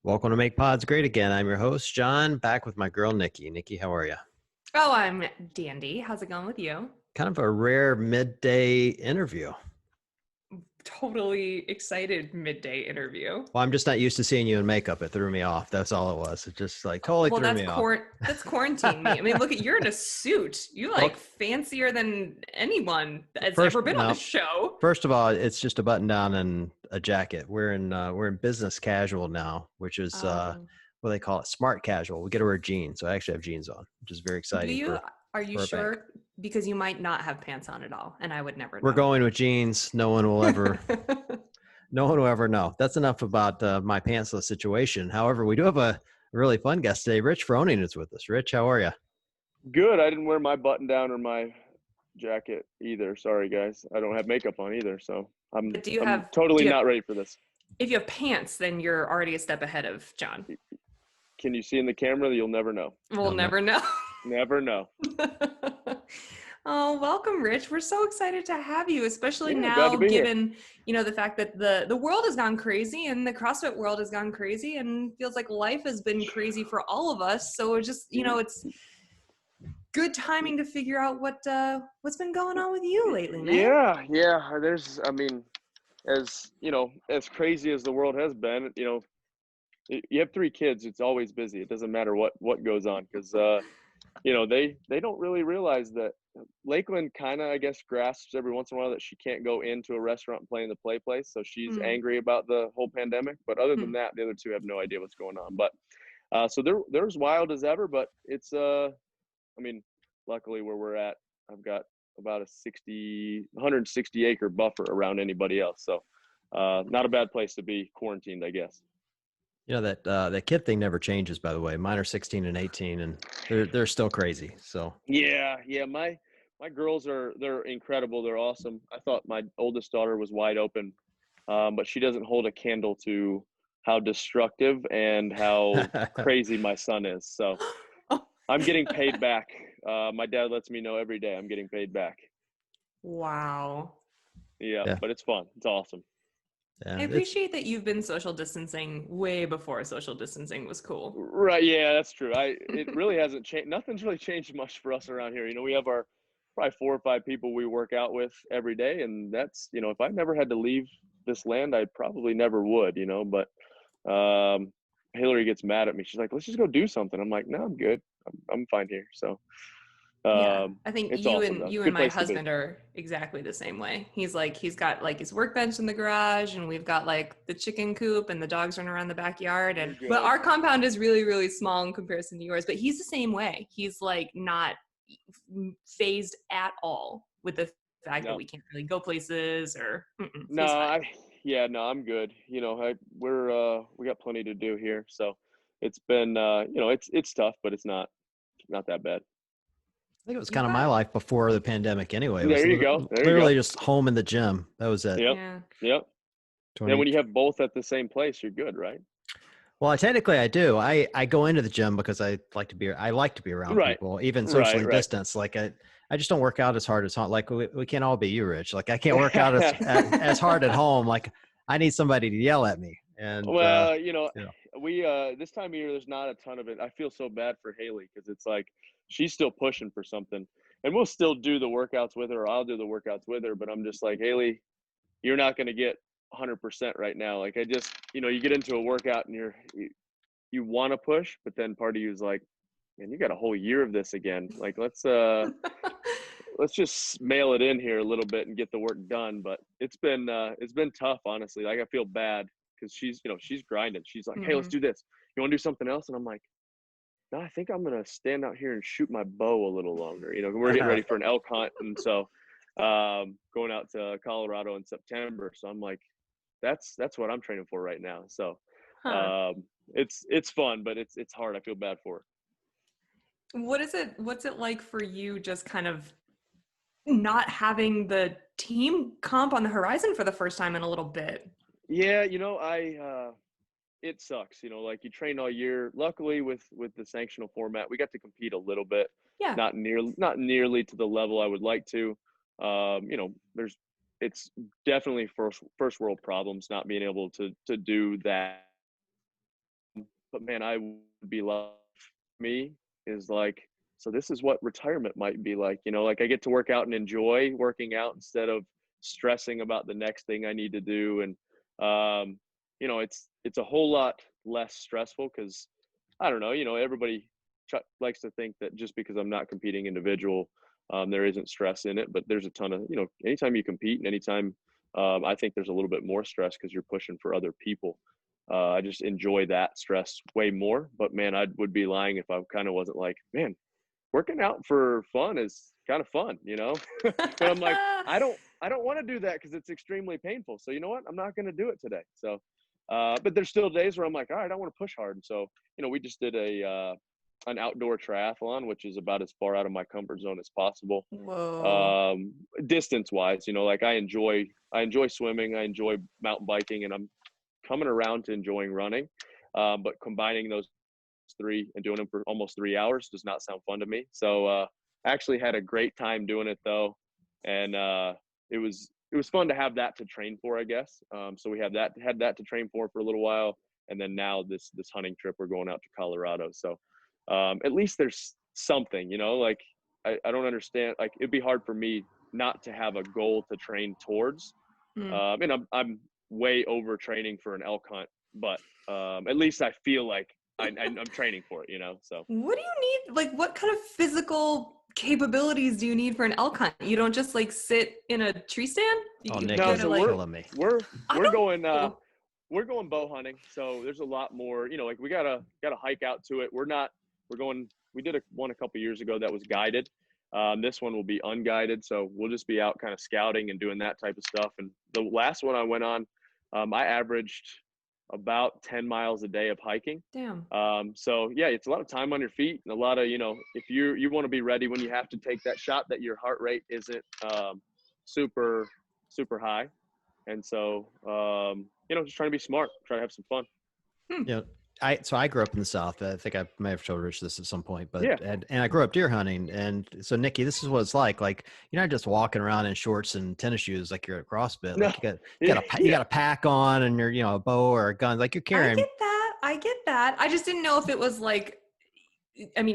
Welcome to Make Pods Great Again. I'm your host, John, back with my girl, Nikki. Nikki, how are you? Oh, I'm dandy. How's it going with you? Kind of a rare midday interview. Totally excited midday interview. Well, I'm just not used to seeing you in makeup. It threw me off. That's all it was. It just like totally Well, threw me off. that's quarantine me. I mean, look at you're in a suit. You Well, like fancier than anyone that's first, ever been on the no, show. first of all, it's just a button down and a jacket. We're in business casual now, which is Um, what they call it, smart casual. We get to wear jeans, so I actually have jeans on, which is very do exciting you? Are you for a bank. sure? Because you might not have pants on at all, and I would never We're know. going with jeans. No one will ever know. That's enough about my pantsless situation. However, we do have a really fun guest today. Rich Froning is with us. Rich, how are you? Good. I didn't wear my button down or my jacket either. Sorry, guys. I don't have makeup on either, so I'm But do you I'm have? Do totally you have? not ready for this. If you have pants, then you're already a step ahead of John. Can you see in the camera? You'll never know. We'll You'll know. never know. Never know. Oh, welcome, Rich. We're so excited to have you, especially Yeah, glad to now, be here. given, the fact that the world has gone crazy and the CrossFit world has gone crazy and feels like life has been crazy for all of us. So it's just, it's good timing to figure out what's been going on with you lately, man. Yeah. I mean, as crazy as the world has been, you have 3 kids. It's always busy. It doesn't matter what goes on because they don't really realize that Lakeland kind of, I guess, grasps every once in a while that she can't go into a restaurant and play in the play place. So she's Mm. angry about the whole pandemic. But other than Mm. that, the other 2 have no idea what's going on. But so they're as wild as ever. But it's I mean, luckily where we're at, I've got about a 160 acre buffer around anybody else. So not a bad place to be quarantined, I guess. You know that kid thing never changes. By the way, mine are 16 and 18, and they're still crazy. So Yeah. My girls they're incredible. They're awesome. I thought my oldest daughter was wide open, but she doesn't hold a candle to how destructive and how crazy my son is. So I'm getting paid back. My dad lets me know every day I'm getting paid back. Wow. Yeah, yeah, but it's fun. It's awesome. I yeah, it's appreciate that you've been social distancing way before social distancing was cool. Right. Yeah, that's true. It really hasn't changed. Nothing's really changed much for us around here. We have our probably 4 or 5 people we work out with every day. And that's, if I never had to leave this land, I probably never would, but Hillary gets mad at me. She's like, let's just go do something. I'm like, no, I'm good. I'm fine here. So Yeah, I think it's you awesome and though. you and Good my place to be. husband are exactly the same way. He's got like his workbench in the garage, and we've got like the chicken coop, and the dogs run around the backyard. You're But good. our compound is really, really small in comparison to yours. But he's the same way. He's like not phased at all with the fact that No, we can't really go places or no, he's fine. no, I'm good. We got plenty to do here. So it's been, it's tough, but it's not that bad. I think it was You've kind of my got life before the pandemic. Anyway, it was There you go. There you literally go. just home in the gym. That was it. Yep. yeah. Yep. And 20. when you have both at the same place, you're good, right? Well, technically I do. I go into the gym because I like to be around Right. people, even Right. socially Right. distanced. Like I just don't work out as hard like we can't all be you, Rich. Like I can't work out as hard at home. Like I need somebody to yell at me. And Well, you know, we this time of year there's not a ton of it. I feel so bad for Haley because it's like she's still pushing for something. And we'll still do the workouts with her, or I'll do the workouts with her, but I'm just like, Haley, you're not going to get 100% right now. Like I just, you get into a workout and you want to push, but then part of you is like, man, you got a whole year of this again. Like let's just mail it in here a little bit and get the work done. But it's been tough, honestly. Like I feel bad because she's grinding. She's like, hey, let's hmm do this. You want to do something else? And I'm like, no, I think I'm gonna stand out here and shoot my bow a little longer. We're getting ready for an elk hunt, and so going out to Colorado in September. So I'm like, that's what I'm training for right now. So Huh. it's fun, but it's hard. I feel bad for her. What's it like for you just kind of not having the team comp on the horizon for the first time in a little bit? Yeah, it sucks. Like you train all year. Luckily, with the sanctional format, we got to compete a little bit, Yeah. not nearly to the level I would like to. There's it's definitely first world problems not being able to do that but man, I would be like, me is like, so this is what retirement might be like, like I get to work out and enjoy working out instead of stressing about the next thing I need to do. And, it's a whole lot less stressful because I don't know, everybody likes to think that just because I'm not competing individual, there isn't stress in it, but there's a ton of, anytime you compete and anytime, I think there's a little bit more stress because you're pushing for other people. I just enjoy that stress way more, but man, I would be lying if I kind of wasn't like, man, working out for fun is kind of fun, but I'm like, I don't want to do that because it's extremely painful. So you know what? I'm not going to do it today. So, but there's still days where I'm like, all right, I want to push hard. And so, we just did an outdoor triathlon, which is about as far out of my comfort zone as possible. Whoa. Distance wise, like I enjoy swimming, I enjoy mountain biking, and I'm coming around to enjoying running. But combining those three and doing them for almost 3 hours does not sound fun to me. So I actually had a great time doing it though. And it was fun to have that to train for, I guess. So we had that to train for a little while. And then now this hunting trip, we're going out to Colorado. So at least there's something, like I don't understand. Like it'd be hard for me not to have a goal to train towards. And I'm way over training for an elk hunt, but at least I feel like I'm training for it, so. What do you need? Like, what kind of physical capabilities do you need for an elk hunt? You don't just like sit in a tree stand? Oh, You Nick, gotta, you're like, killing me. We're going bow hunting. So there's a lot more, like we gotta hike out to it. We did one a couple years ago that was guided. This one will be unguided. So we'll just be out kind of scouting and doing that type of stuff. And the last one I went on, I averaged about 10 miles a day of hiking. Damn. So yeah, it's a lot of time on your feet and a lot of, if you want to be ready when you have to take that shot, that your heart rate isn't super, super high. And so, just trying to be smart, try to have some fun. I grew up in the South. I think I may have told Rich this at some point, but yeah. And I grew up deer hunting. And so Nikki, this is what it's like. Like you're not just walking around in shorts and tennis shoes like you're at CrossFit. Like you got a pack on and you're, a bow or a gun. Like you're carrying. I get that. I just didn't know if it was like,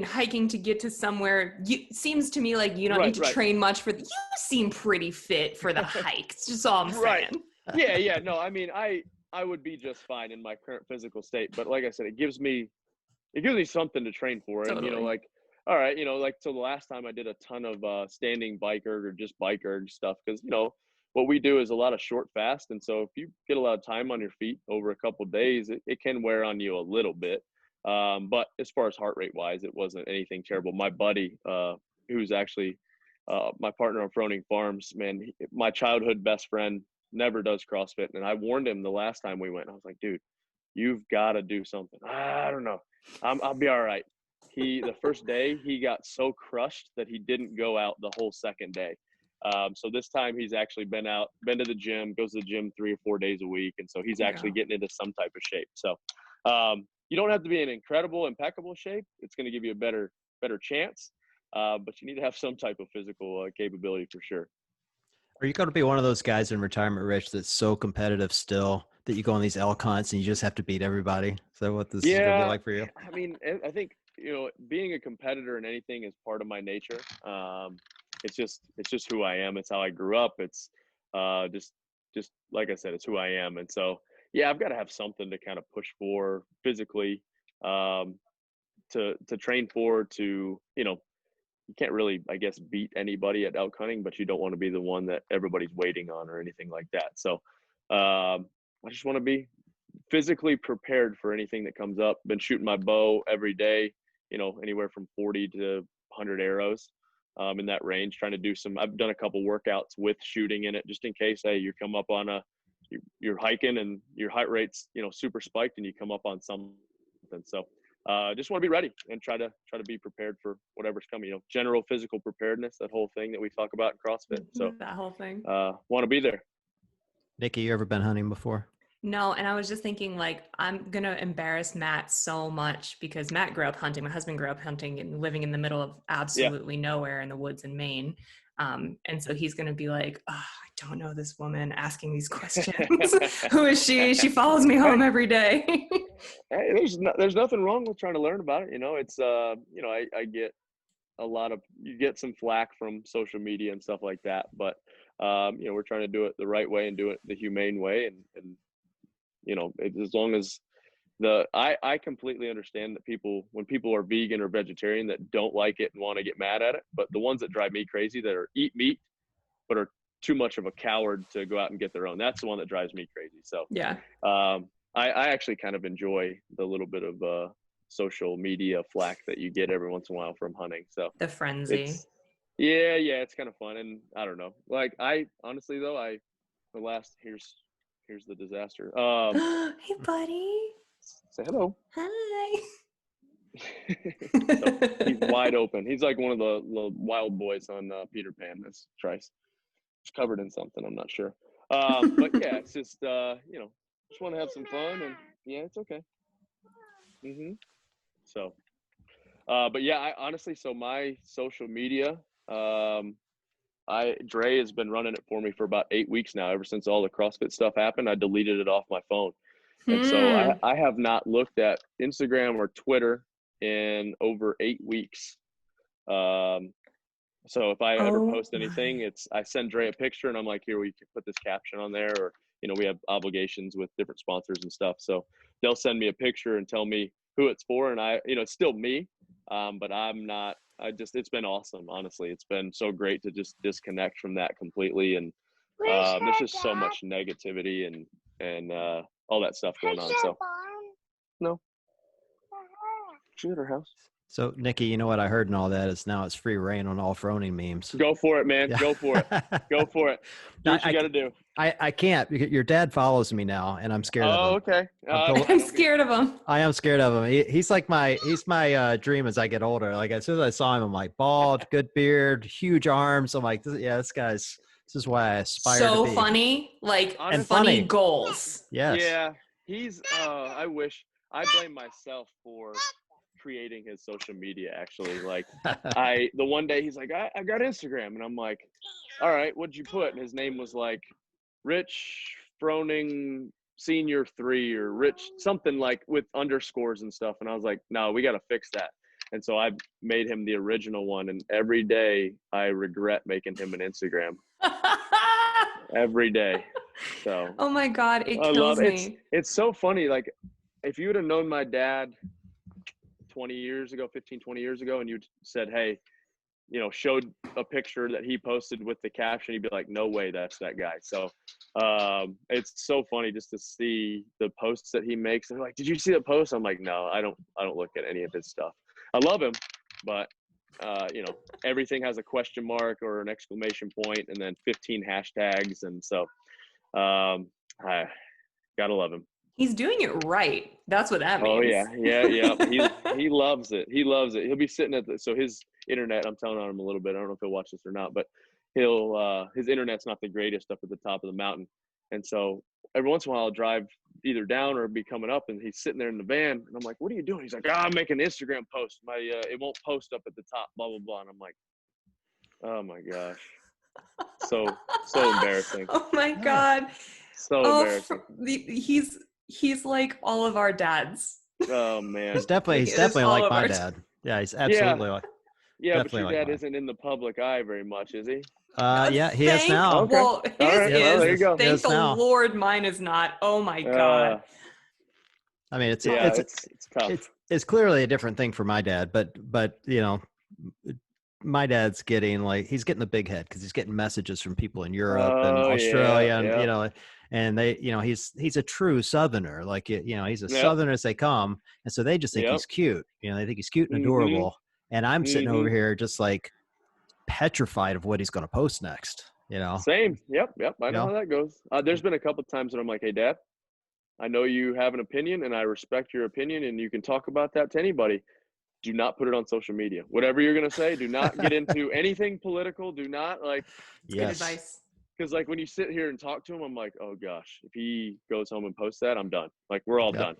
hiking to get to somewhere. Seems to me like you don't need to train much for. You seem pretty fit for the hike. It's just all I'm saying. Yeah. No, I would be just fine in my current physical state, but like I said, it gives me something to train for. Totally. And all right, so the last time I did a ton of standing bike erg or just bike erg stuff, because what we do is a lot of short fast, and so if you get a lot of time on your feet over a couple of days, it can wear on you a little bit. But as far as heart rate wise, it wasn't anything terrible. My buddy, who's actually my partner on Froning Farms, man, my childhood best friend, never does CrossFit. And I warned him the last time we went. I was like, dude, you've got to do something. I don't know. I'll be all right. The first day he got so crushed that he didn't go out the whole second day. So this time he's actually been to the gym, goes to the gym 3 or 4 days a week. And so he's actually getting into some type of shape. So you don't have to be in incredible, impeccable shape. It's going to give you a better chance. But you need to have some type of physical capability for sure. Are you going to be one of those guys in retirement, Rich, that's so competitive still that you go on these elk hunts and you just have to beat everybody? Is that what this is going to be like for you? I think, being a competitor in anything is part of my nature. It's just who I am. It's how I grew up. It's just like I said, it's who I am. And so, yeah, I've got to have something to kind of push for physically, to train for, to, you can't really, I guess, beat anybody at elk hunting, but you don't want to be the one that everybody's waiting on or anything like that. So I just want to be physically prepared for anything that comes up. Been shooting my bow every day, anywhere from 40 to 100 arrows in that range, trying to do I've done a couple workouts with shooting in it just in case, hey, you come up on you're hiking and your heart rate's, super spiked and you come up on something. So just want to be ready and try to be prepared for whatever's coming, general physical preparedness, that whole thing that we talk about in CrossFit. So that whole thing. Want to be there. Nikki, you ever been hunting before? No. And I was just thinking like, I'm going to embarrass Matt so much because Matt grew up hunting. My husband grew up hunting and living in the middle of absolutely nowhere in the woods in Maine. And so he's going to be like, oh, I don't know this woman asking these questions. Who is she? She follows me home every day. Hey, there's nothing wrong with trying to learn about it. It's I get you get some flack from social media and stuff like that, but we're trying to do it the right way and do it the humane way, and as long as I completely understand that when people are vegan or vegetarian that don't like it and want to get mad at it, but the ones that drive me crazy that are eat meat but are too much of a coward to go out and get their own, that's the one that drives me crazy. So Yeah. I actually kind of enjoy the little bit of social media flack that you get every once in a while from hunting. So The frenzy. it's kind of fun. And I don't know, like I honestly though, here's the disaster. Hey, buddy. Say hello. Hi. So he's wide open. He's like one of the wild boys on Peter Pan. That's Trice. He's covered in something. I'm not sure. But yeah, it's just just want to have some fun, and yeah, it's okay. So, but yeah, I honestly, so my social media, Dre has been running it for me for about 8 weeks now. Ever since all the CrossFit stuff happened, I deleted it off my phone. And so I have not looked at Instagram or Twitter in over 8 weeks. So if I ever post anything, I send Dre a picture and I'm like, here, we can put this caption on there, or, we have obligations with different sponsors and stuff. So they'll send me a picture and tell me who it's for. And it's still me. But it's been awesome. Honestly, it's been so great to just disconnect from that completely. And there's just so much negativity and all that stuff going on. So no, she's at her house. So, Nikki, you know what I heard in all that is now it's free reign on all Froning memes. Go for it, man. Yeah. Go for it. Go for it. Do what you got to do. I can't because your dad follows me now, and I'm scared of him. Oh, okay. I'm scared of him. I am scared of him. He's my dream as I get older. Like as soon as I saw him, I'm like bald, good beard, huge arms. I'm like, this is why I aspire to be. So funny, like and funny goals. Yes. Yeah. He's. I blame myself for creating his social media, actually. Like the one day he's like, I got Instagram, and I'm like, all right, what'd you put? And his name was like Rich Froning Senior 3 or Rich something, like with underscores and stuff. And I was like, no, we got to fix that. And so I made him the original one, and every day I regret making him an Instagram. Every day. So oh my God, it kills me. It's so funny. Like if you would have known my dad 15, 20 years ago, and you said, hey, showed a picture that he posted with the caption, he'd be like, no way, that's that guy. So it's so funny just to see the posts that he makes. And they're like, did you see the post? I'm like, no, I don't look at any of his stuff. I love him, but everything has a question mark or an exclamation point and then 15 hashtags. And so I gotta love him. He's doing it right. That's what that means. Oh yeah. He loves it. He loves it. He'll be sitting so his internet, I'm telling on him a little bit. I don't know if he'll watch this or not, but his internet's not the greatest up at the top of the mountain. And so every once in a while I'll drive either down or be coming up, and he's sitting there in the van, and I'm like, what are you doing? He's like, I'm making an Instagram post. It won't post up at the top, blah, blah, blah. And I'm like, oh my gosh. So embarrassing. Oh my God. So embarrassing. He's like all of our dads. Oh man. He's definitely like my dad. Yeah, he's absolutely like. Yeah, but your dad isn't in the public eye very much, is he? Yeah, he is now. Okay. Well, his right. is. Well, there you go. Thank the Lord, mine is not. Oh my God. I mean, it's tough. It's clearly a different thing for my dad, but my dad's getting he's getting the big head because he's getting messages from people in Europe and Australia, and and they, he's a true Southerner, he's as Southerner as they come, and so they just think he's cute, they think he's cute and adorable, and I'm sitting over here just like petrified of what he's going to post next. Same. Yep. I know how that goes. There's been a couple of times that I'm like, hey, Dad, I know you have an opinion and I respect your opinion and you can talk about that to anybody. Do not put it on social media. Whatever you're going to say, do not get into anything political. Do not good advice. Because when you sit here and talk to him, I'm like, oh gosh, if he goes home and posts that, I'm done. We're all done,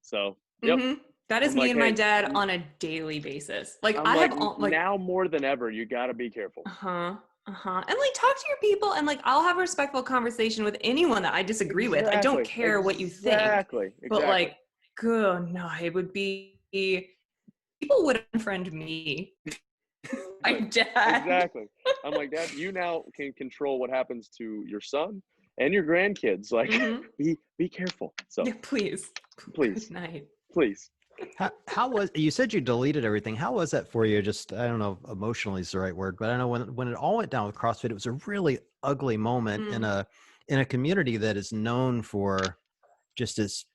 so. Yep. Mm-hmm. That is me and my dad on a daily basis. now more than ever, you got to be careful. Uh-huh. And like talk to your people, and like I'll have a respectful conversation with anyone that I disagree with. I don't care what you think. Exactly. But like, good, no, it would be, people would unfriend me. My dad. Exactly. I'm like, Dad, you now can control what happens to your son and your grandkids. Like, be careful. So yeah, please. Please. Good night. Please. How was, you said you deleted everything. How was that for you? Just, I don't know, emotionally is the right word, but I know when it all went down with CrossFit, it was a really ugly moment in a community that is known for just its,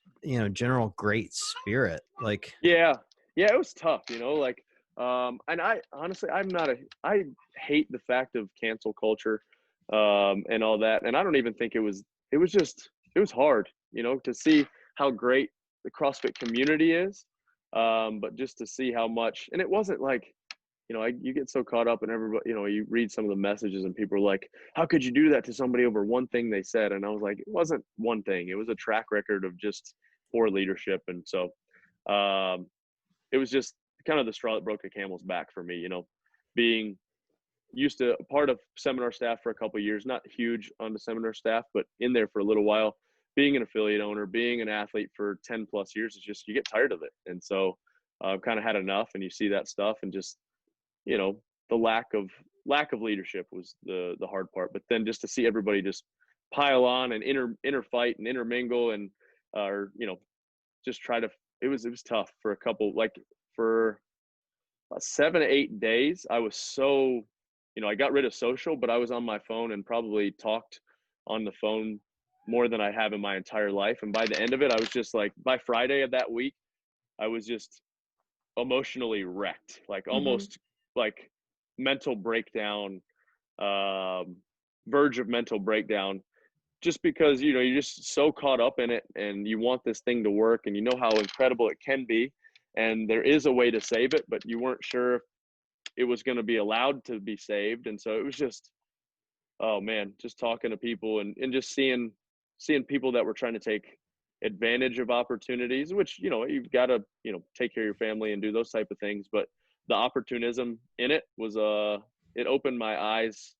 general great spirit. Like, Yeah, it was tough, like, and I honestly, I hate the fact of cancel culture, and all that. And I don't even think it was hard, to see how great the CrossFit community is. But just to see how much, and it wasn't like, you get so caught up in everybody, you read some of the messages and people are like, how could you do that to somebody over one thing they said? And I was like, it wasn't one thing. It was a track record of just poor leadership. And so, it was just kind of the straw that broke the camel's back for me, being used to a part of seminar staff for a couple of years, not huge on the seminar staff, but in there for a little while, being an affiliate owner, being an athlete for 10 plus years, is just, you get tired of it. And so I've kind of had enough, and you see that stuff, and just, the lack of leadership was the hard part. But then just to see everybody just pile on and interfight and intermingle, and, just try to, it was tough for a couple, like for about 7 to 8 days. I was so, I got rid of social, but I was on my phone and probably talked on the phone more than I have in my entire life. And by the end of it, I was just like, by Friday of that week, I was just emotionally wrecked, like almost like mental breakdown, verge of mental breakdown, just because, you're just so caught up in it, and you want this thing to work, and you know how incredible it can be. And there is a way to save it, but you weren't sure if it was going to be allowed to be saved. And so it was just, oh man, just talking to people, and just seeing people that were trying to take advantage of opportunities, which, you've got to, take care of your family and do those type of things. But the opportunism in it was, it opened my eyes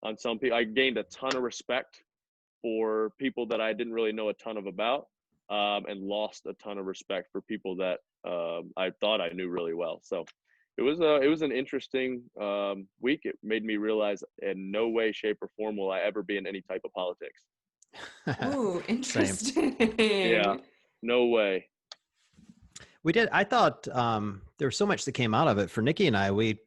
on some people. I gained a ton of respect for people that I didn't really know a ton about, and lost a ton of respect for people that, I thought I knew really well. So it was an interesting, week. It made me realize in no way, shape, or form will I ever be in any type of politics. Ooh, interesting. Yeah, no way. I thought there was so much that came out of it for Nikki and I. We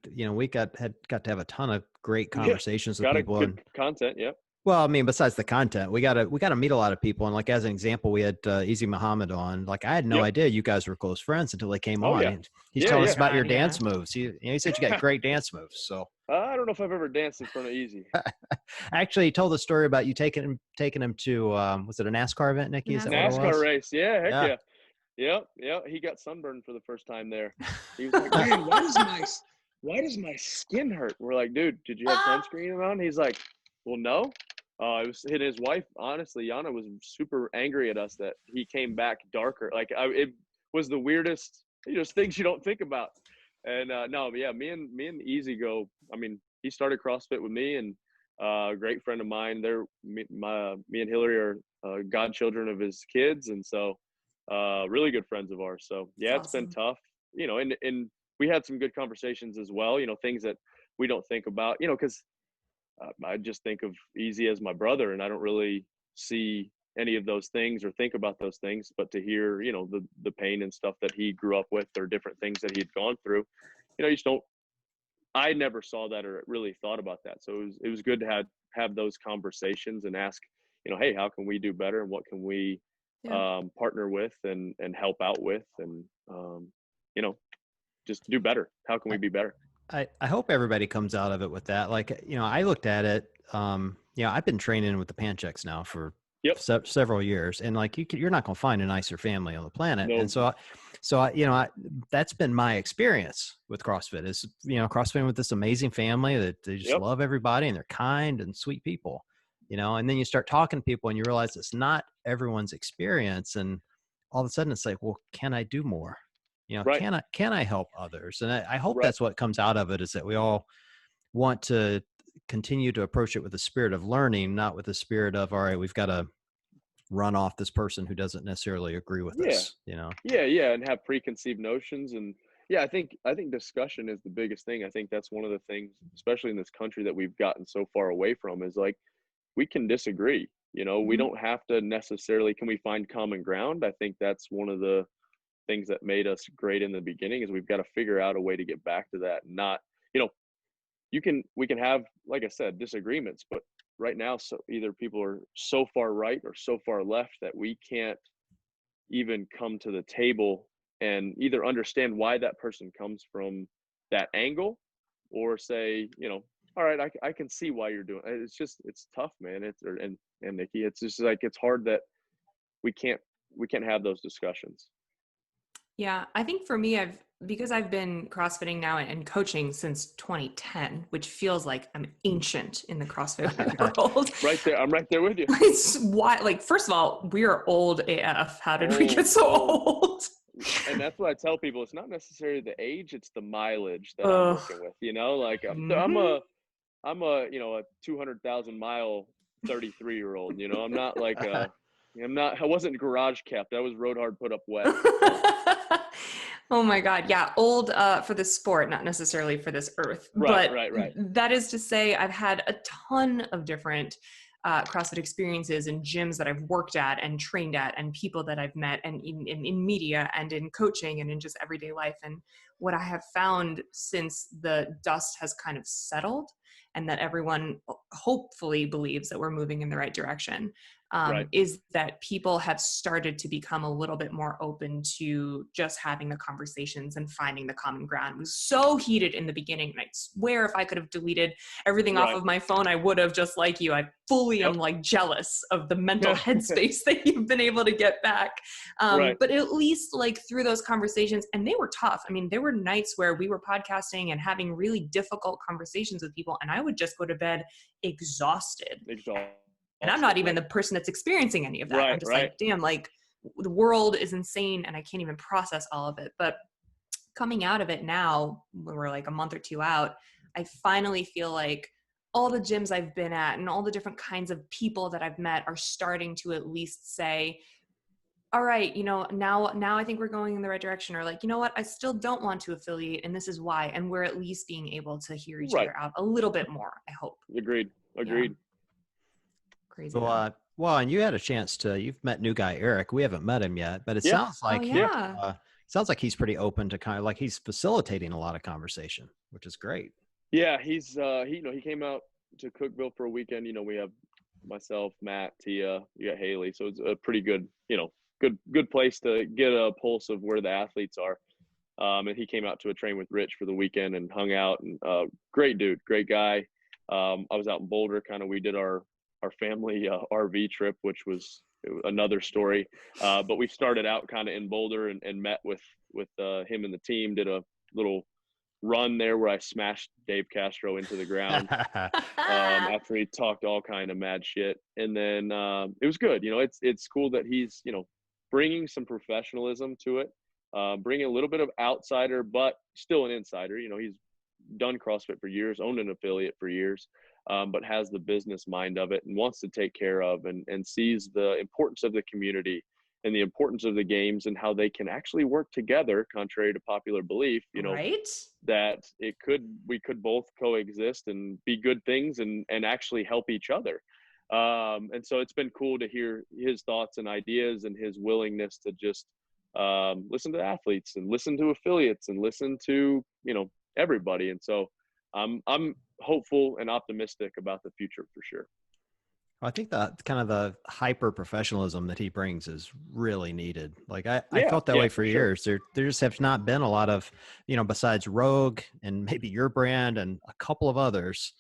got to have a ton of great conversations with people, good and content. Yep. Well, I mean, besides the content, we got to meet a lot of people. And like, as an example, we had Easy Muhammad on. Like, I had no idea you guys were close friends until they came on. Yeah. He's telling us about your dance moves. He said you got great dance moves. So I don't know if I've ever danced in front of Easy. Actually, he told the story about you taking him to, was it a NASCAR event, Nikki? Is that NASCAR what it was? race. Yeah. Heck yeah. Yep. He got sunburned for the first time there. He was like, man, why does my skin hurt? We're like, dude, did you have sunscreen on? He's like, well, no. It was his wife. Honestly, Yana was super angry at us that he came back darker. Like, it was the weirdest, things you don't think about. And no, but yeah, me and Easy go. I mean, he started CrossFit with me, and a great friend of mine. Me and Hillary are godchildren of his kids, and so really good friends of ours. So yeah, it's been tough, and we had some good conversations as well. Things that we don't think about, because I just think of Easy as my brother, and I don't really see any of those things or think about those things. But to hear, the pain and stuff that he grew up with, or different things that he'd gone through, you just don't. I never saw that or really thought about that. So it was good to have those conversations and ask, hey, how can we do better, and what can we partner with and help out with, and just do better. How can we be better? I hope everybody comes out of it with that. Like, I looked at it, I've been training with the Pancheks now for several years, and like, you're not going to find a nicer family on the planet. Nope. And so that's been my experience with CrossFit is, CrossFit with this amazing family that they just love everybody, and they're kind and sweet people, and then you start talking to people and you realize it's not everyone's experience. And all of a sudden it's like, well, can I do more? Can I help others? And I hope that's what comes out of it, is that we all want to continue to approach it with the spirit of learning, not with the spirit of, all right, we've got to run off this person who doesn't necessarily agree with Yeah. us, you know? Yeah. And have preconceived notions. And yeah, I think discussion is the biggest thing. I think that's one of the things, especially in this country, that we've gotten so far away from, is like, we can disagree, you know, we don't have to necessarily, can we find common ground? I think that's one of the things that made us great in the beginning, is we've got to figure out a way to get back to that. Not, you know, we can have, like I said, disagreements, but right now, so either people are so far right or so far left that we can't even come to the table and either understand why that person comes from that angle, or say, you know, all right, I can see why you're doing it. It's tough, man. And Nikki, it's just like, it's hard that we can't have those discussions. Yeah, I think for me, because I've been CrossFitting now and coaching since 2010, which feels like I'm ancient in the CrossFit world. Right there, I'm right there with you. It's why, like, first of all, we are old AF. How did we get so old? And that's what I tell people. It's not necessarily the age; it's the mileage that I'm working with. You know, like I'm a you know, a 200,000 mile 33-year-old. You know, I'm not like I wasn't garage kept. I was road hard, put up wet. Oh my God. Yeah. Old for the sport, not necessarily for this earth. Right. That is to say, I've had a ton of different CrossFit experiences and gyms that I've worked at and trained at, and people that I've met, and in media and in coaching and in just everyday life. And what I have found since the dust has kind of settled, and that everyone hopefully believes that we're moving in the right direction, is that people have started to become a little bit more open to just having the conversations and finding the common ground. It was so heated in the beginning, and I swear if I could have deleted everything off of my phone, I would have, just like you. I fully am like jealous of the mental headspace that you've been able to get back. But at least like through those conversations, and they were tough. I mean, there were nights where we were podcasting and having really difficult conversations with people, and I would just go to bed exhausted. And I'm not even the person that's experiencing any of that. I'm just like, damn, like the world is insane and I can't even process all of it. But coming out of it now, when we're like a month or two out, I finally feel like all the gyms I've been at and all the different kinds of people that I've met are starting to at least say, all right, you know, now I think we're going in the right direction, or like, you know what, I still don't want to affiliate, and this is why. And we're at least being able to hear each other out a little bit more, I hope. Agreed. Yeah. Crazy. So, well, and you had a chance you've met new guy Eric. We haven't met him yet, but it sounds like sounds like he's pretty open to kind of like he's facilitating a lot of conversation, which is great. Yeah, he's he came out to Cookeville for a weekend. You know, we have myself, Matt, Tia, you got Haley, so it's a pretty good, you know, good place to get a pulse of where the athletes are. And he came out to a train with Rich for the weekend and hung out. And great dude, great guy. I was out in Boulder, kind of. We did our family RV trip, which was another story. But we started out kind of in Boulder and met with him and the team. Did a little run there where I smashed Dave Castro into the ground after he talked all kind of mad shit. And then it was good. You know, it's cool that he's, you know, bringing some professionalism to it, bringing a little bit of outsider, but still an insider. You know, he's done CrossFit for years, owned an affiliate for years, but has the business mind of it and wants to take care of and sees the importance of the community and the importance of the games and how they can actually work together, contrary to popular belief, you know, that we could both coexist and be good things and actually help each other. And so it's been cool to hear his thoughts and ideas and his willingness to just listen to athletes and listen to affiliates and listen to, you know, everybody. And so I'm hopeful and optimistic about the future for sure. I think that kind of the hyper professionalism that he brings is really needed. Like I felt that way for years. There just have not been a lot of, you know, besides Rogue and maybe your brand and a couple of others,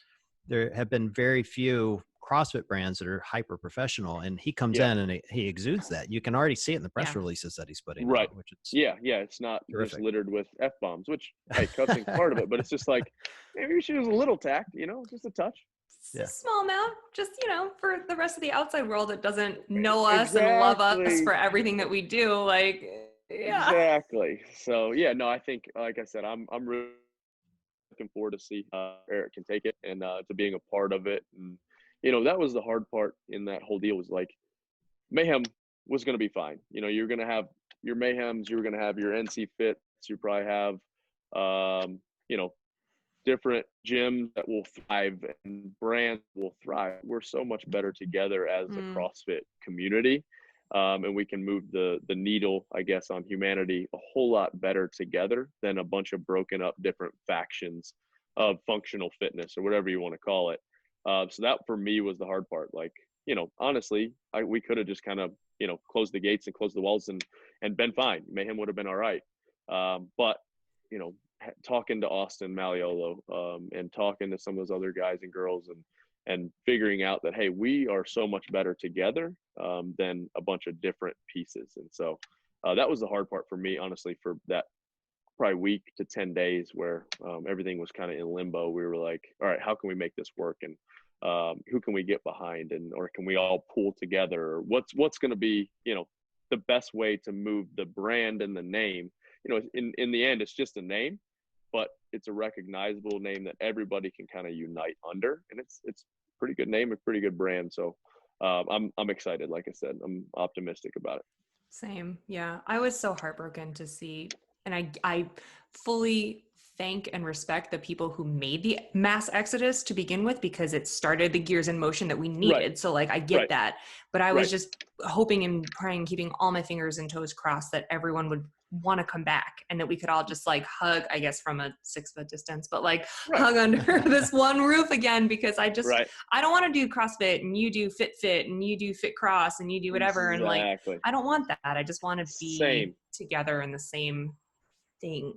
there have been very few CrossFit brands that are hyper professional, and he comes in and he exudes that. You can already see it in the press releases that he's putting out, which is it's not terrific. Just littered with F-bombs, which cussing's part of it, but it's just like maybe we should use a little tact, you know, just a touch. A small amount, just, you know, for the rest of the outside world that doesn't know us and love us for everything that we do. Like, exactly. So no, I think, like I said, I'm really looking forward to see Eric can take it and to being a part of it. And, you know, that was the hard part in that whole deal was like Mayhem was going to be fine. You know, you're going to have your Mayhems, you're going to have your NC Fits, you probably have, you know, different gyms that will thrive and brands will thrive. We're so much better together as a CrossFit community. And we can move the needle, I guess, on humanity a whole lot better together than a bunch of broken up different factions of functional fitness or whatever you want to call it. So that for me was the hard part. Like, you know, honestly, we could have just kind of, you know, closed the gates and closed the walls and been fine. Mayhem would have been all right. But, you know, talking to Austin Malleolo and talking to some of those other guys and girls and figuring out that, hey, we are so much better together than a bunch of different pieces. And so that was the hard part for me, honestly, for that probably week to 10 days where everything was kind of in limbo. We were like, all right, how can we make this work? And who can we get behind? And, or can we all pull together? Or what's going to be, you know, the best way to move the brand and the name? You know, in the end, it's just a name, but it's a recognizable name that everybody can kind of unite under. And it's a pretty good name, a pretty good brand. So I'm excited. Like I said, I'm optimistic about it. Same. Yeah. I was so heartbroken to see, and I fully thank and respect the people who made the mass exodus to begin with, because it started the gears in motion that we needed. Right. So like, I get that, but I was just hoping and praying, keeping all my fingers and toes crossed that everyone would want to come back and that we could all just like hug, I guess from a 6-foot distance, but like hug under this one roof again, because I just, I don't want to do CrossFit and you do Fit and you do Fit Cross and you do whatever. And like, I don't want that. I just want to be together in the same thing.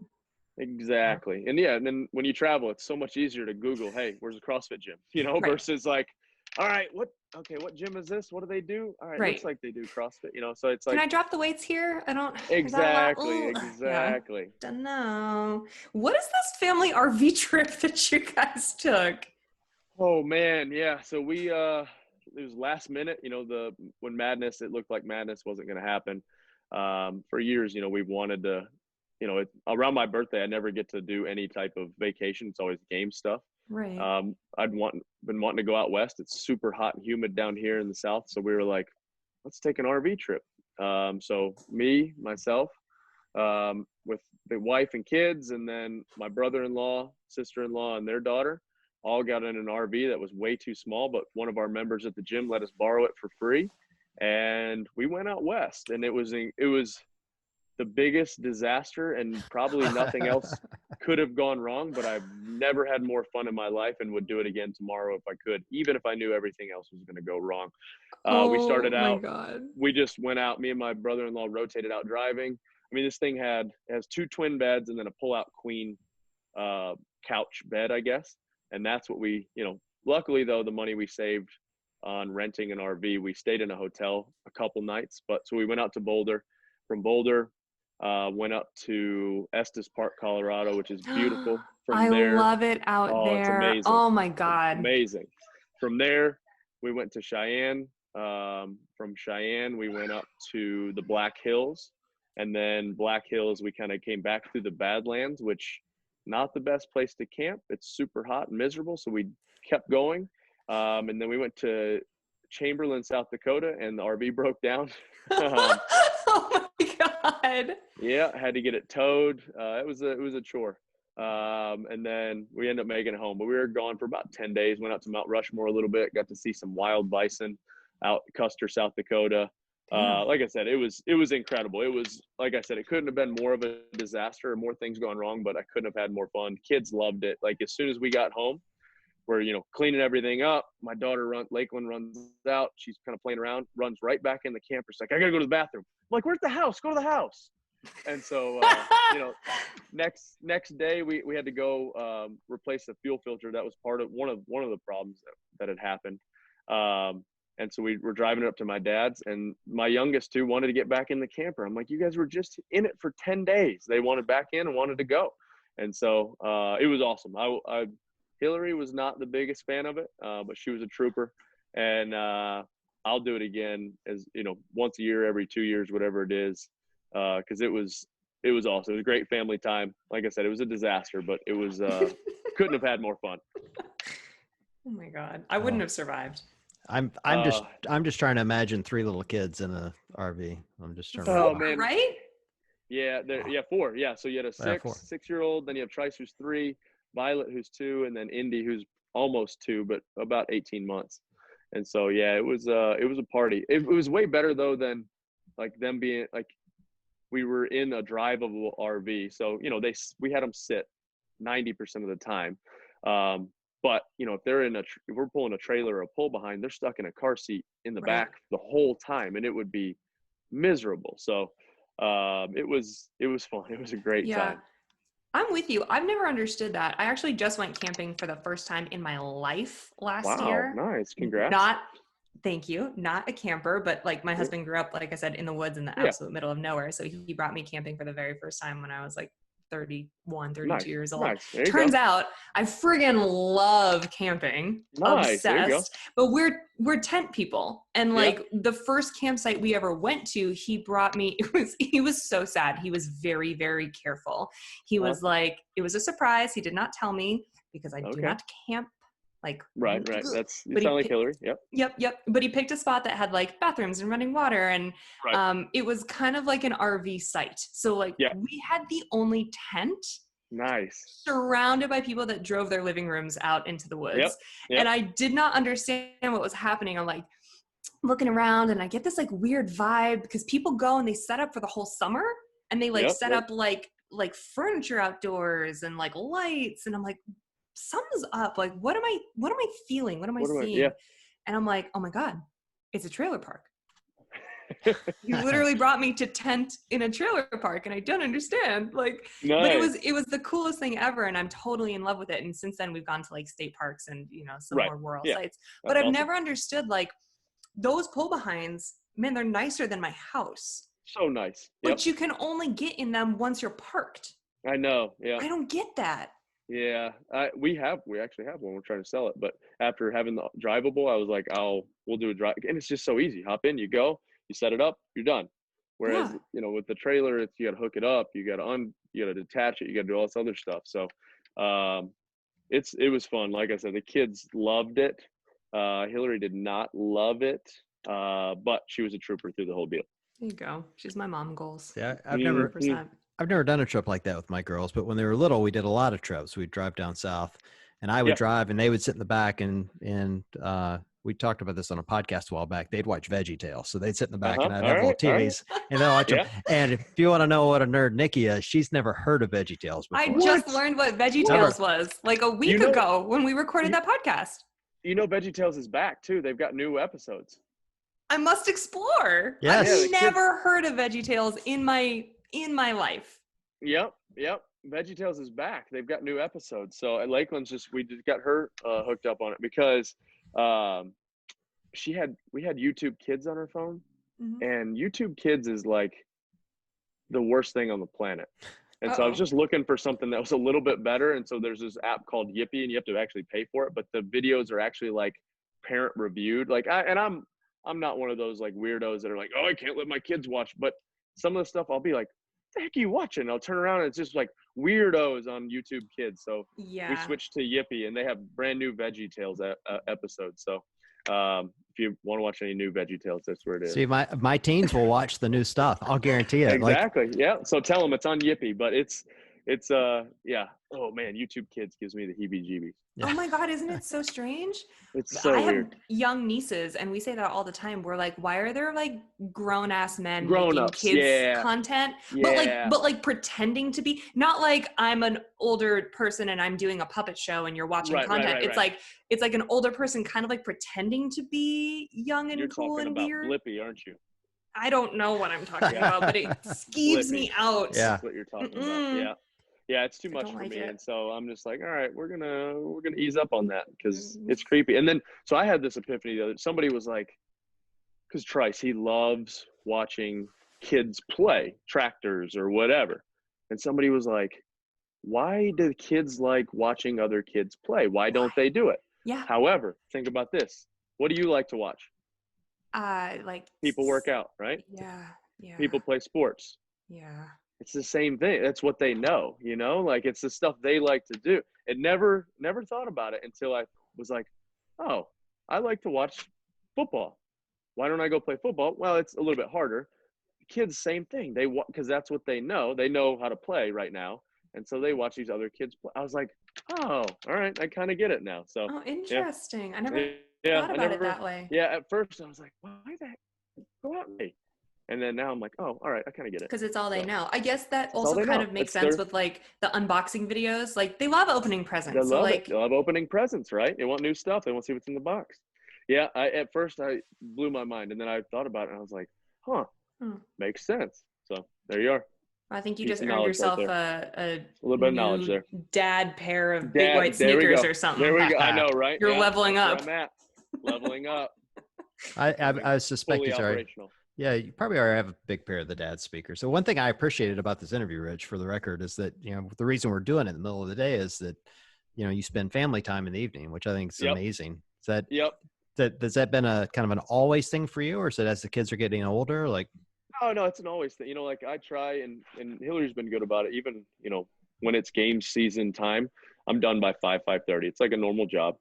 Exactly. And yeah, and then when you travel, it's so much easier to Google, hey, where's a CrossFit gym? You know, versus like, all right, what gym is this? What do they do? All right, looks like they do CrossFit, you know, so it's like. Can I drop the weights here? I don't. Exactly. Yeah. Don't know. What is this family RV trip that you guys took? Oh man. Yeah. So we, it was last minute, you know, when Madness, it looked like Madness wasn't going to happen. For years, you know, we wanted to, you know, around my birthday, I never get to do any type of vacation. It's always game stuff. Right. Been wanting to go out west. It's super hot and humid down here in the South. So we were like, let's take an RV trip. So myself, with the wife and kids, and then my brother-in-law, sister-in-law, and their daughter all got in an RV that was way too small, but one of our members at the gym let us borrow it for free. And we went out west, and it was the biggest disaster, and probably nothing else could have gone wrong, but I've never had more fun in my life and would do it again tomorrow if I could, even if I knew everything else was going to go wrong. We started out, we just went out, me and my brother-in-law rotated out driving. I mean, this thing has 2 twin beds and then a pull-out queen couch bed, I guess. And that's what we, you know, luckily though, the money we saved on renting an RV, we stayed in a hotel a couple nights, so we went out to Boulder. From Boulder, went up to Estes Park, Colorado, which is beautiful. I love it out there. It's amazing. Oh my God. It's amazing. From there, we went to Cheyenne. From Cheyenne, we went up to the Black Hills. And then Black Hills, we kind of came back through the Badlands, which not the best place to camp. It's super hot and miserable. So we kept going. And then we went to Chamberlain, South Dakota, and the RV broke down. Oh my God. Yeah, had to get it towed. It was a chore. And then we ended up making it home. But we were gone for about 10 days, went out to Mount Rushmore a little bit, got to see some wild bison out Custer, South Dakota. Like I said, it was incredible. It was, like I said, it couldn't have been more of a disaster or more things going wrong, but I couldn't have had more fun. Kids loved it. Like as soon as we got home, we're, you know, cleaning everything up. My daughter, Lakeland, runs out. She's kind of playing around, runs right back in the camper. She's like, I got to go to the bathroom. I'm like, where's the house? Go to the house. And so, you know, next day we had to go replace the fuel filter. That was part of one of the problems that had happened. And so we were driving it up to my dad's, and my youngest two wanted to get back in the camper. I'm like, you guys were just in it for 10 days. They wanted back in and wanted to go. And so it was awesome. Hillary was not the biggest fan of it, but she was a trooper. And I'll do it again, as you know, once a year, every 2 years, whatever it is, because it was awesome. It was a great family time. Like I said, it was a disaster, but it was couldn't have had more fun. Oh my God. I wouldn't have survived. I'm just trying to imagine 3 little kids in a RV. I'm just trying to. Oh man. Right? Yeah, 4. Yeah, so you had a 4. 6-year-old, then you have Trice who's 3, Violet who's 2, and then Indy who's almost 2, but about 18 months. And so yeah, it was a party. It was way better though than like them being like, we were in a drivable RV, so you know we had them sit 90% of the time. But you know, if we're pulling a trailer or a pull behind, they're stuck in a car seat in the back the whole time, and it would be miserable. So it was fun. It was a great time. I'm with you. I've never understood that. I actually just went camping for the first time in my life last year. Wow, nice. Congrats. Thank you. Not a camper, but like my husband grew up, like I said, in the woods in the absolute middle of nowhere. So he brought me camping for the very first time when I was like 32 years old. Nice. Turns out I friggin' love camping. Nice. Obsessed. But we're tent people. And like the first campsite we ever went to, he brought me, he was so sad. He was very, very careful. He was like, it was a surprise. He did not tell me because I do not camp. Like right. You sound like Hillary. Yep. But he picked a spot that had like bathrooms and running water, and it was kind of like an RV site. So like we had the only tent. Nice. Surrounded by people that drove their living rooms out into the woods. Yep. And I did not understand what was happening. I'm like looking around and I get this like weird vibe because people go and they set up for the whole summer and they like set up like furniture outdoors and like lights, and I'm like, something's up. Like, what am I feeling? What am I seeing? And I'm like, oh my God, it's a trailer park. You literally brought me to tent in a trailer park, and I don't understand. Like, but it was the coolest thing ever, and I'm totally in love with it. And since then, we've gone to like state parks and some more rural sites. But I've never understood like those pull behinds. Man, they're nicer than my house. So nice. But you can only get in them once you're parked. I know. Yeah. I don't get that. Yeah, we actually have one. We're trying to sell it, but after having the drivable, I was like, we'll do a drive, and it's just so easy. Hop in, you go, you set it up, you're done. Whereas with the trailer, you got to hook it up, you got to detach it, you got to do all this other stuff. So it was fun. Like I said, the kids loved it. Hillary did not love it, but she was a trooper through the whole deal. There you go. She's my mom goals. Yeah, I've never done a trip like that with my girls, but when they were little, we did a lot of trips. We'd drive down south, and I would drive, and they would sit in the back, and we talked about this on a podcast a while back. They'd watch VeggieTales, so they'd sit in the back, and I'd have little TVs, and they'd watch them. And if you want to know what a nerd Nikki is, she's never heard of VeggieTales before. I just learned what VeggieTales was like a week ago when we recorded that podcast. VeggieTales is back too. They've got new episodes. I must explore. Yes. I've never heard of VeggieTales in my life. Yep. VeggieTales is back. They've got new episodes. So at Lakeland's we just got her hooked up on it because we had YouTube Kids on her phone, and YouTube Kids is like the worst thing on the planet. And so I was just looking for something that was a little bit better. And so there's this app called Yippee, and you have to actually pay for it, but the videos are actually like parent reviewed. Like I'm not one of those like weirdos that are like, oh, I can't let my kids watch. But some of the stuff I'll be like, what the heck are you watching? And I'll turn around and it's just like weirdos on YouTube Kids. So we switched to Yippee, and they have brand new VeggieTales episodes. So if you want to watch any new VeggieTales, that's where it is. See, my teens will watch the new stuff. I'll guarantee it. Exactly. So tell them it's on Yippee, but it's oh man, YouTube Kids gives me the heebie-jeebies. Oh my God, isn't it so strange? It's so weird. I have young nieces, and we say that all the time. We're like, why are there like grown-ass men Grown-ups, making kids content? But like pretending to be, not like I'm an older person and I'm doing a puppet show and you're watching content. It's like an older person kind of like pretending to be young and cool and weird. You're talking about Blippi, aren't you? I don't know what I'm talking about, but it skeeves me out. Yeah. That's what you're talking about. Yeah, it's too much for me. And so I'm just like, all right, we're gonna ease up on that because it's creepy. And then so I had this epiphany the other. Somebody was like, because Trice, he loves watching kids play tractors or whatever. And somebody was like, why do kids like watching other kids play? Why don't they do it? Yeah. However, think about this. What do you like to watch? Like people work out, right? Yeah. People play sports. Yeah. it's the same thing. That's what they know, you know, like it's the stuff they like to do. And never thought about it until I was like, oh, I like to watch football. Why don't I go play football? Well, it's a little bit harder. Kids, same thing. They want, because that's what they know. They know how to play right now, and so they watch these other kids play. I was like, oh, all right, I kind of get it now. So Oh, yeah, interesting. I never yeah, thought about it that way. Yeah, at first I was like, why the heck go out me? And then now I'm like, oh, all right, I kind of get it. Because it's all they know. I guess that It's all also they kind know. of makes It's sense their, with like the unboxing videos. Like they love opening they presents. So love it. like, They love opening presents, right? They want new stuff. They want to see what's in the box. Yeah, at first I blew my mind, and then I thought about it, and I was like, huh, makes sense. So there you are. I think you Piece just of earned knowledge right yourself there. a little bit of knowledge new there. dad pair of big Dad, white there we sneakers go. or something. There we go. I know, right? You're Yeah, leveling that's up. where I'm at. Leveling up. I suspect Fully he's already. operational. Yeah, you probably already have a big pair of the dad speakers. So one thing I appreciated about this interview, Rich, for the record, is that, you know, the reason we're doing it in the middle of the day is that, you know, you spend family time in the evening, which I think is amazing. Is that, has that been a kind of an always thing for you, or is it as the kids are getting older? Like, no, it's an always thing. You know, like I try, and Hillary's been good about it. Even, you know, when it's game season time, I'm done by 5:30. It's like a normal job.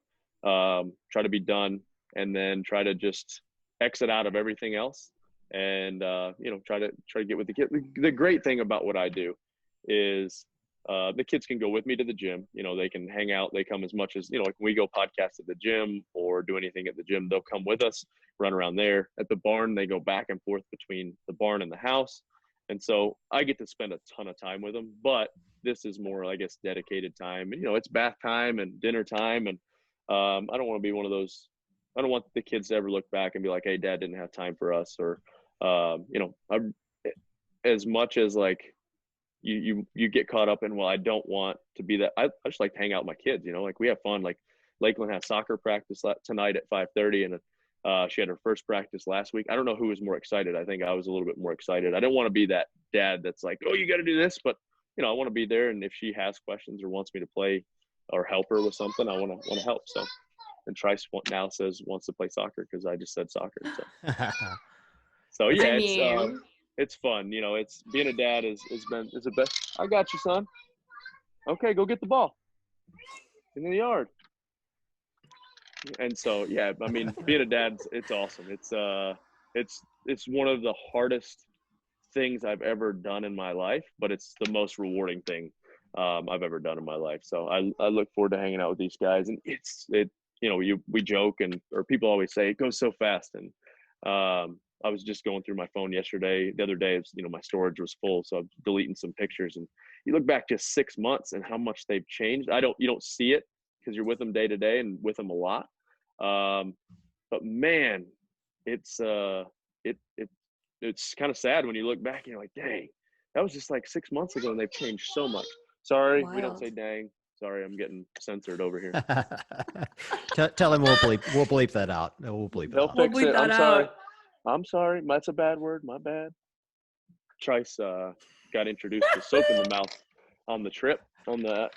Try to be done, and then try to just exit out of everything else, and you know, try to get with the kid. The great thing about what I do is the kids can go with me to the gym. You know, they can hang out. They come as much as, you know, like when we go podcast at the gym or do anything at the gym, they'll come with us, run around there. At the barn, they go back and forth between the barn and the house. And so I get to spend a ton of time with them, but this is more, I guess, dedicated time. And, you know, it's bath time and dinner time. And I don't want to be one of those. I don't want the kids to ever look back and be like, hey, dad didn't have time for us. Or, you know, as much as like, you get caught up in, well, I don't want to be that. I just like to hang out with my kids, you know, like we have fun. Like Lakeland has soccer practice tonight at 5:30, and she had her first practice last week. I don't know who was more excited. I think I was a little bit more excited. I don't want to be that dad that's like, oh, you got to do this, but you know, I want to be there. And if she has questions or wants me to play or help her with something, I want to help. So, and Trice now wants to play soccer because I just said soccer. So yeah, it's fun. You know, it's being a dad is the best. I got you, son. Okay, go get the ball in the yard. And so, yeah, I mean, being a dad, it's awesome. It's one of the hardest things I've ever done in my life, but it's the most rewarding thing I've ever done in my life. So I look forward to hanging out with these guys, and you know, we joke, or people always say it goes so fast. And I was just going through my phone the other day, you know, my storage was full. So I'm deleting some pictures, and you look back just 6 months and how much they've changed. You don't see it because you're with them day to day and with them a lot. But man, it's kind of sad when you look back and you're like, dang, that was just like 6 months ago and they've changed so much. Sorry, we don't say dang. Sorry, I'm getting censored over here. Tell him we'll bleep that out. No, we'll bleep it out. They'll fix it. I'm sorry. That's a bad word. My bad. Trice got introduced to soap in the mouth on the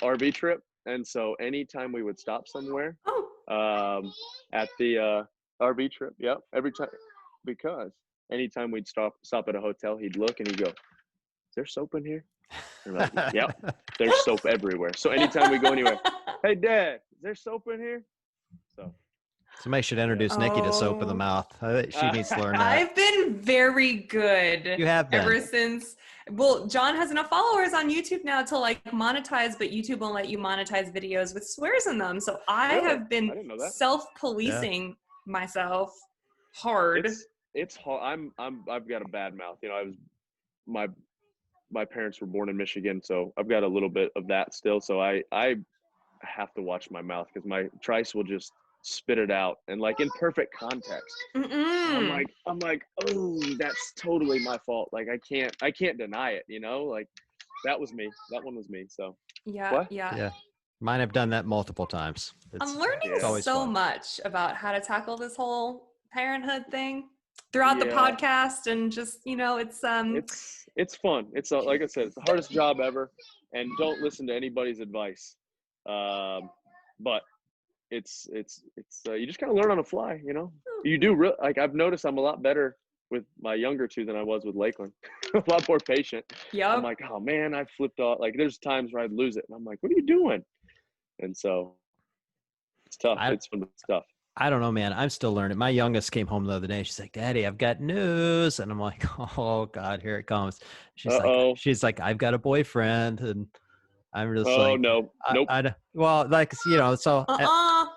RV trip. And so anytime we would stop somewhere at the RV trip, every time, because anytime we'd stop at a hotel, he'd look and he'd go, is there soap in here? And we're like, yep, there's soap everywhere. So anytime we go anywhere, hey, Dad, is there soap in here? So somebody should introduce Nikki to soap in the mouth. She needs to learn that. I've been very good. You have been. Ever since, well, John has enough followers on YouTube now to like monetize, but YouTube won't let you monetize videos with swears in them. So I have been self-policing myself hard. It's hard. I've got a bad mouth. You know, my parents were born in Michigan, so I've got a little bit of that still. So I have to watch my mouth because my Trice will just spit it out, and like in perfect context. I'm like, oh, that's totally my fault. Like I can't deny it, you know, like that was me. That one was me. So yeah. Mine have done that multiple times. I'm learning so much about how to tackle this whole parenthood thing throughout the podcast, and just, you know, it's fun. It's like I said, it's the hardest job ever, and don't listen to anybody's advice. But it's you just kind of learn on the fly, you know. You do like I've noticed I'm a lot better with my younger two than I was with Lakeland. A lot more patient. Yep. I'm like, oh man, I flipped off. Like there's times where I'd lose it. And I'm like, what are you doing? And so it's tough. It's fun stuff. I don't know, man. I'm still learning. My youngest came home the other day. She's like, Daddy, I've got news. And I'm like, oh God, here it comes. She's like, I've got a boyfriend. And I'm just like, no, nope. Well, like, you know, so I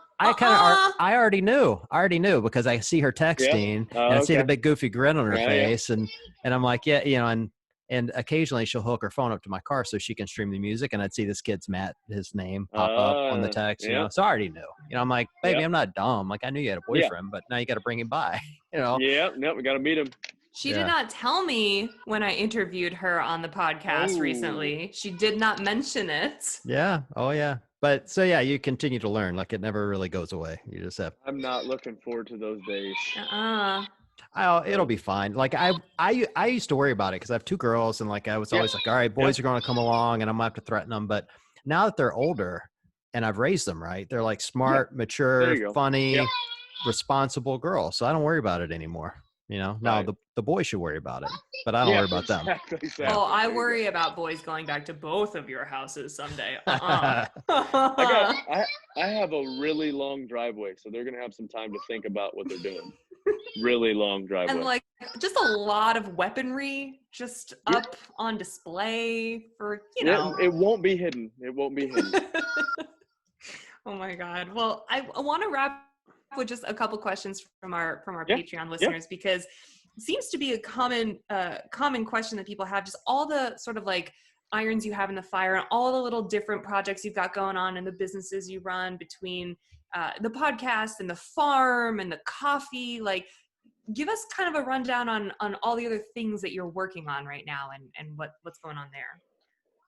already knew because I see her texting and I see the big goofy grin on her face. And I'm like, yeah, you know, and occasionally she'll hook her phone up to my car so she can stream the music, and I'd see this kid's his name pop up on the text, you know. So I already knew. You know, I'm like, baby, I'm not dumb. Like I knew you had a boyfriend, but now you got to bring him by, you know. Yeah, no, we got to meet him. She did not tell me when I interviewed her on the podcast recently. She did not mention it. Yeah. Oh yeah. But so yeah, you continue to learn. Like it never really goes away. You just have. I'm not looking forward to those days. It'll be fine. Like I used to worry about it because I have two girls, and like I was always like, all right, boys are going to come along, and I'm gonna have to threaten them. But now that they're older, and I've raised them right, they're like smart, mature, funny, responsible girls. So I don't worry about it anymore. You know, now the boys should worry about it, but I don't worry about them. Exactly. Oh, I worry about boys going back to both of your houses someday. I have a really long driveway, so they're gonna have some time to think about what they're doing. Really long driveway. And like just a lot of weaponry just up on display for, you know. It won't be hidden. It won't be hidden. Oh my God. Well, I want to wrap with just a couple questions from our Patreon listeners, because it seems to be a common question that people have, just all the sort of like irons you have in the fire and all the little different projects you've got going on and the businesses you run between the podcast and the farm and the coffee. Like, give us kind of a rundown on all the other things that you're working on right now and what's going on there.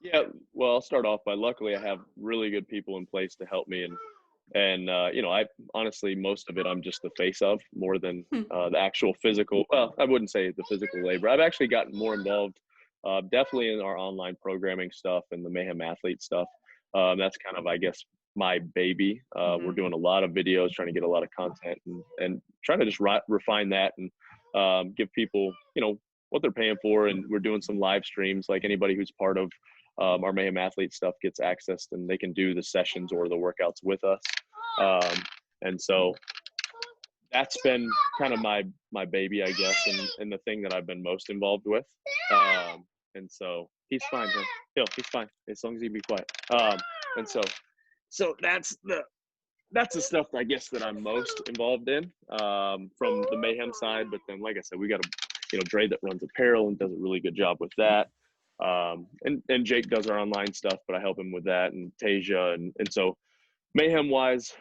Yeah, well, I'll start off by, luckily I have really good people in place to help me, and you know, I honestly, most of it I'm just the face of, more than the actual physical. Well, I wouldn't say the physical labor. I've actually gotten more involved, definitely in our online programming stuff and the Mayhem Athlete stuff. That's kind of, I guess, my baby. We're doing a lot of videos, trying to get a lot of content, and trying to just refine that and give people, you know, what they're paying for. And we're doing some live streams. Like anybody who's part of our Mayhem Athlete stuff gets access, and they can do the sessions or the workouts with us. And so that's been kind of my baby, I guess, and the thing that I've been most involved with. And so he's fine, huh? He's fine as long as he be quiet. And so that's the stuff, I guess, that I'm most involved in from the Mayhem side. But then, like I said, we got Dre that runs apparel and does a really good job with that. And Jake does our online stuff, but I help him with that, and Tasia. And so Mayhem wise,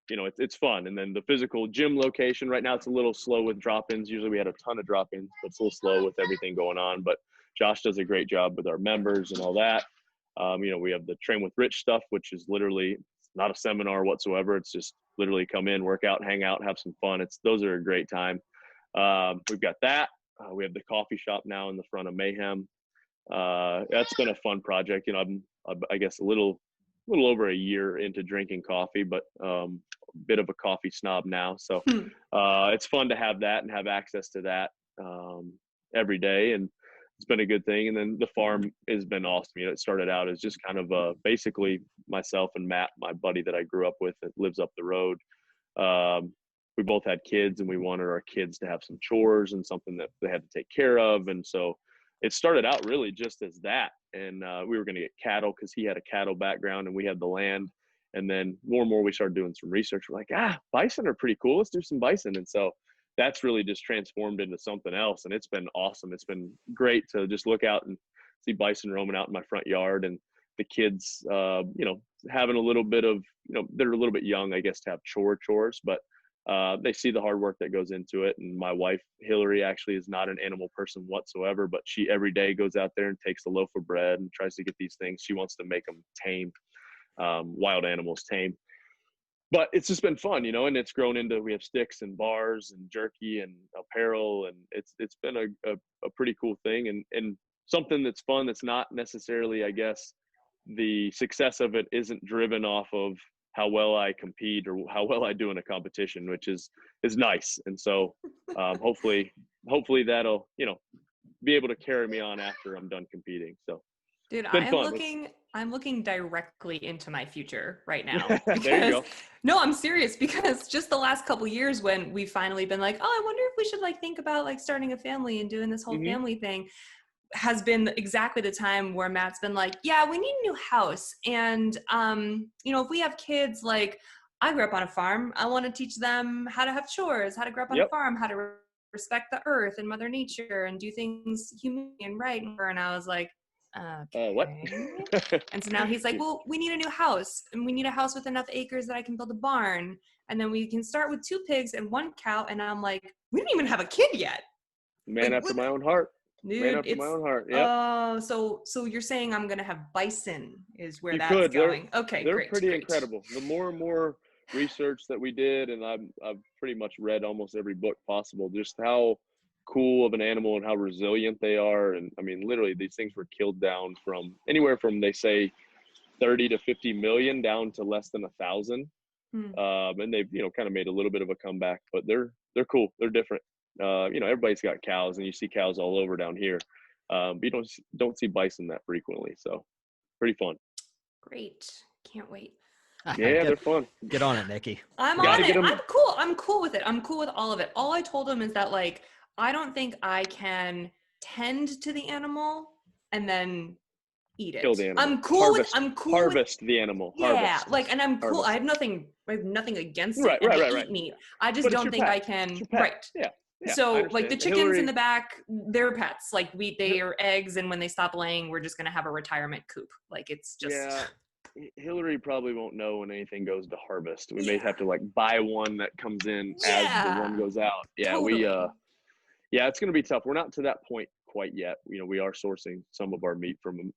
it's fun. And then the physical gym location right now, it's a little slow with drop-ins. Usually we had a ton of drop-ins, but it's a little slow with everything going on. But Josh does a great job with our members and all that. We have the Train with Rich stuff, which is literally not a seminar whatsoever. It's just literally come in, work out, hang out, have some fun. Those are a great time. We've got that. We have the coffee shop now in the front of Mayhem. That's been a fun project. I'm I guess a little over a year into drinking coffee, but a bit of a coffee snob now. So it's fun to have that and have access to that every day. And it's been a good thing. And then the farm has been awesome. It started out as just kind of basically myself and Matt, my buddy that I grew up with that lives up the road. We both had kids, and we wanted our kids to have some chores and something that they had to take care of. And so it started out really just as that. And we were going to get cattle because he had a cattle background and we had the land. And then more and more we started doing some research. We're like, bison are pretty cool. Let's do some bison. And so that's really just transformed into something else. And it's been awesome. It's been great to just look out and see bison roaming out in my front yard, and the kids, having a little bit of, they're a little bit young, I guess, to have chores, but they see the hard work that goes into it. And my wife, Hillary, actually is not an animal person whatsoever, but she every day goes out there and takes a loaf of bread and tries to get these things. She wants to make them tame, wild animals tame. But it's just been fun, and it's grown into, we have sticks and bars and jerky and apparel, and it's been a pretty cool thing, and something that's fun. That's not necessarily, I guess, the success of it isn't driven off of how well I compete or how well I do in a competition, which is nice. And so hopefully that'll, be able to carry me on after I'm done competing. So dude, it's been fun. I'm looking directly into my future right now. There you go. No, I'm serious, because just the last couple years when we've finally been like, oh, I wonder if we should like think about like starting a family and doing this whole family thing, has been exactly the time where Matt's been like, yeah, we need a new house. And, if we have kids, like I grew up on a farm, I want to teach them how to have chores, how to grow up on a farm, how to respect the earth and Mother Nature and do things human and right. And I was like, okay. What? And so now he's like, well, we need a new house, and we need a house with enough acres that I can build a barn. And then we can start with 2 pigs and 1 cow. And I'm like, we don't even have a kid yet. Man after my own heart. Dude, Man after my own heart. Yeah. So you're saying I'm gonna have bison is where You that's could. going. Okay, they're great. pretty Great. incredible. The more and more research that we did, and I've pretty much read almost every book possible, just how cool of an animal and how resilient they are. And I mean, literally, these things were killed down from anywhere from, they say, 30 to 50 million down to less than 1,000. And they've kind of made a little bit of a comeback, but they're cool. They're different. Everybody's got cows, and you see cows all over down here. But you don't see bison that frequently, so pretty fun. Great, can't wait. Yeah, they're fun. Get on it, Nikki. I'm on it. I'm cool. I'm cool with it. I'm cool with all of it. All I told him is that, like, I don't think I can tend to the animal and then eat it. Kill the animal. I'm cool with harvest the animal. Yeah, Harvest. like, and I'm cool. I have nothing against right, it. Right, I right. eat meat. I just don't think I can. Right. Yeah. So like the chickens in the back, they're pets. Like they are eggs, and when they stop laying, we're just gonna have a retirement coop. Like it's just. Yeah. Hillary probably won't know when anything goes to harvest. We may have to like buy one that comes in as the one goes out. Yeah, totally. It's gonna be tough. We're not to that point quite yet. We are sourcing some of our meat from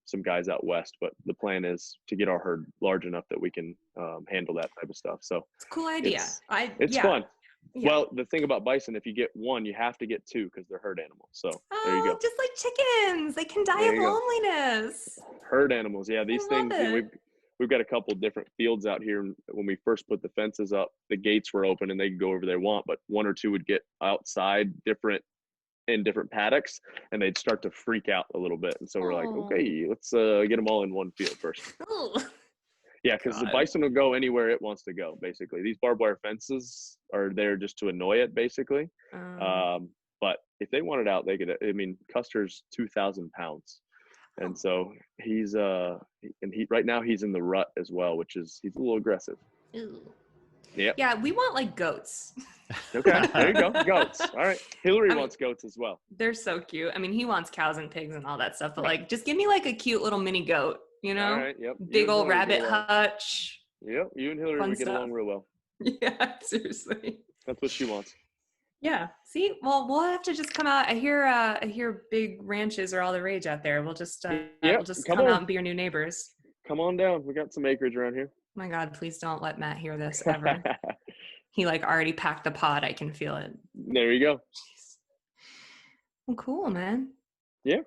some guys out west, but the plan is to get our herd large enough that we can handle that type of stuff. So it's a cool idea. It's fun. Yeah. Well, the thing about bison, if you get one, you have to get 2 because they're herd animals. So there you go. Just like chickens, they can die of loneliness. Herd animals, yeah. These things, we've got a couple different fields out here. When we first put the fences up, the gates were open and they could go wherever they want, but 1 or 2 would get outside in different paddocks, and they'd start to freak out a little bit. And so we're like, okay, let's get them all in one field first. Yeah, because the bison will go anywhere it wants to go, basically. These barbed wire fences are there just to annoy it, basically. But if they want it out, they could. I mean, Custer's 2,000 pounds. And so he's right now he's in the rut as well, which is he's a little aggressive. Ew. Yeah. Yeah, we want like goats. Okay, there you go. Goats. All right. Hillary wants goats as well. They're so cute. I mean, he wants cows and pigs and all that stuff, but like just give me like a cute little mini goat. All right, yep. Big old rabbit hutch. Yep, you and Hillary would get along real well. Yeah, seriously. That's what she wants. Yeah. See, well, we'll have to just come out. I hear big ranches are all the rage out there. We'll just come out and be your new neighbors. Come on down. We got some acreage around here. Oh my God, please don't let Matt hear this ever. He like already packed the pod. I can feel it. There you go. Jeez. Well, cool, man. Yeah.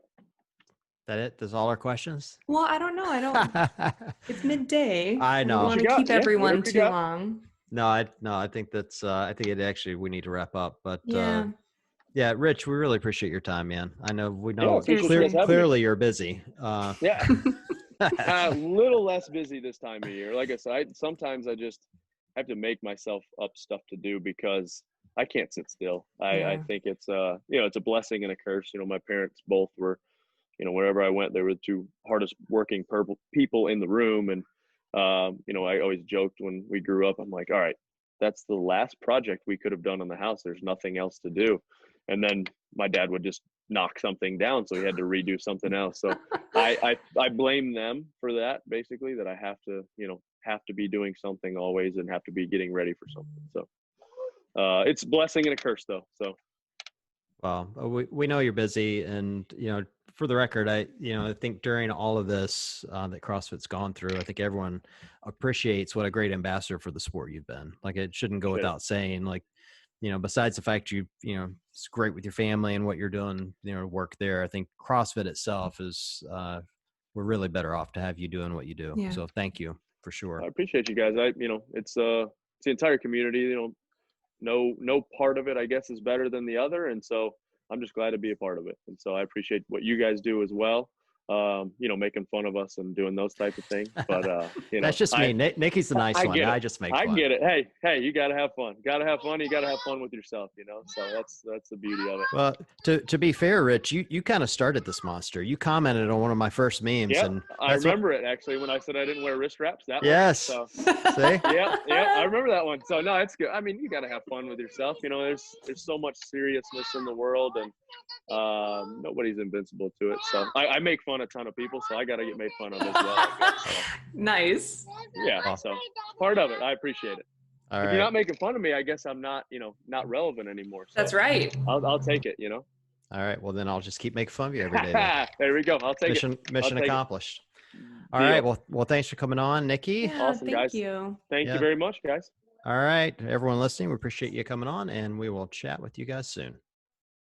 That it? That's all our questions? Well, I don't know. It's midday. I know. I want to keep everyone too long. No, I think that's. I think we need to wrap up. But yeah, Rich, we really appreciate your time, man. I know we know clearly you're busy. Yeah, a little less busy this time of year. Like I said, sometimes I just have to make myself up stuff to do because I can't sit still. I think it's it's a blessing and a curse. My parents both were. Wherever I went, they were the 2 hardest working people in the room. And, I always joked when we grew up, I'm like, all right, that's the last project we could have done on the house. There's nothing else to do. And then my dad would just knock something down. So he had to redo something else. So I blame them for that, basically, that I have to be doing something always and have to be getting ready for something. So it's a blessing and a curse though. So. Well, we know you're busy, and for the record, I think during all of this that CrossFit's gone through, I think everyone appreciates what a great ambassador for the sport you've been. Like, it shouldn't go without saying. Like, besides the fact it's great with your family and what you're doing, work there. I think CrossFit itself is we're really better off to have you doing what you do. Yeah. So thank you. for sure. I appreciate you guys. It's the entire community, no part of it, I guess, is better than the other. And so I'm just glad to be a part of it. And so I appreciate what you guys do as well. Making fun of us and doing those type of things. But, that's just me. Nikki's the nice one. I just make fun. I get it. Hey, you got to have fun. You got to have fun with yourself, so that's the beauty of it. Well, to be fair, Rich, you kind of started this monster. You commented on one of my first memes. Yeah, and I remember it actually when I said I didn't wear wrist wraps. Yes. One, so. See? Yeah, I remember that one. So no, it's good. I mean, you got to have fun with yourself. There's so much seriousness in the world, and nobody's invincible to it. So I make fun of a ton of people, so I got to get made fun of as well, I guess, so. Nice. Yeah, so part of it. I appreciate it. All if right. you're not making fun of me, I guess I'm not, not relevant anymore. So that's right. I'll take it, All right. Well, then I'll just keep making fun of you every day. Then. There we go. I'll take it. Mission accomplished. All right. Well, thanks for coming on, Nikki. Yeah, awesome, thank guys. you. Thank you very much, guys. All right. Everyone listening, we appreciate you coming on, and we will chat with you guys soon.